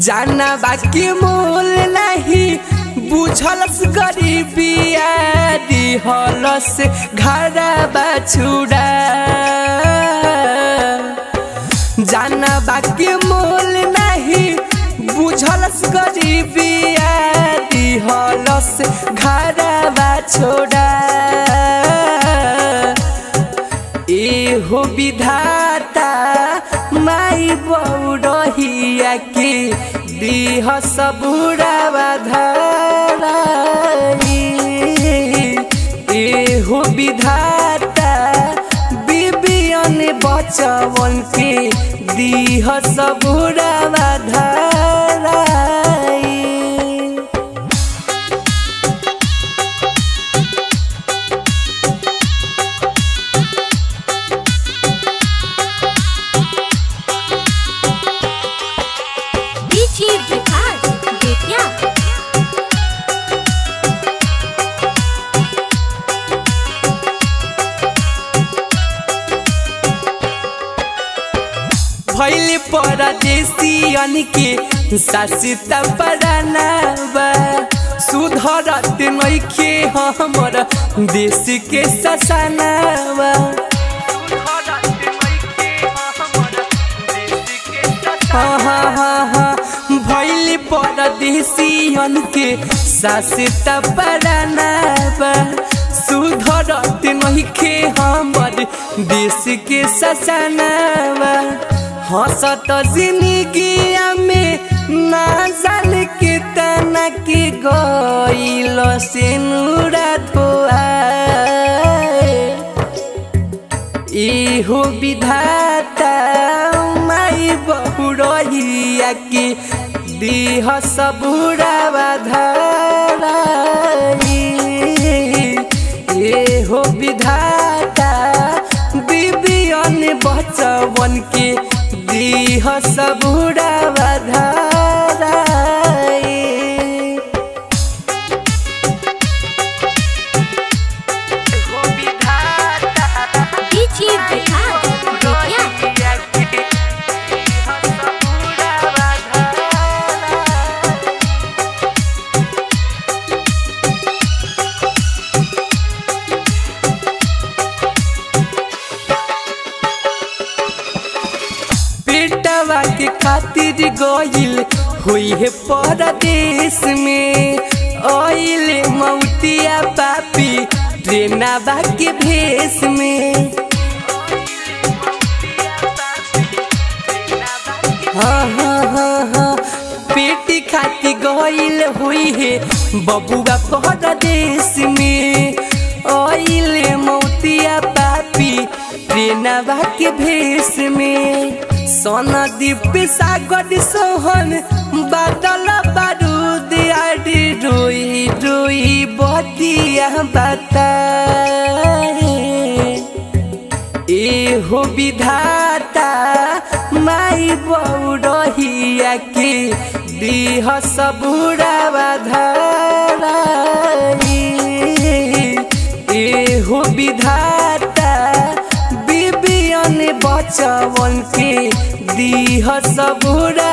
जाना बाकी मोल नहीं बुझलस गरीबिया दिहलस घरा बछुड़ा जाना बाकी मोल नहीं बुझलस गरीबिया दिहलस घरा बछुड़ा एहो विधाता माई बौरहिया के दीह सबुरा बाधाई एहो विधाता बिबियन बचवन के दीह सबुरा बाधाई। भैले परदेसियन के शासिता परानाबा सुधरत नइखे हमर देश के ससानाबा भैले परदेसियन के शासिता परानाबा सुधरत नइखे हमर देश के ससानाबा हंसत जिंदगिया में ना जान के तना के गइल से नूरा धोआए एहो विधाता माई बहुरहिया के दीह सबुरा बाधाई एहो विधाता बिबियन बचवन के दीह सबुरा बाधाई। बेटवा के खातिर गइल हुई है परदेश में आइले मौतिया पापी ट्रेनवा के भेष में हाँ पेटी खातिर गइल हुई है बबुआ परदेश में आइले मौतिया पापी ट्रेनवा के भेष में सोना दीप सागर सोहन बादल बारूद आदि रोई रोई बतिया बताए एहो विधाता माई बौरहिया के दीह सबुरा बाधाई एहो विधाता बिबियन बचवन के दीह सबुरा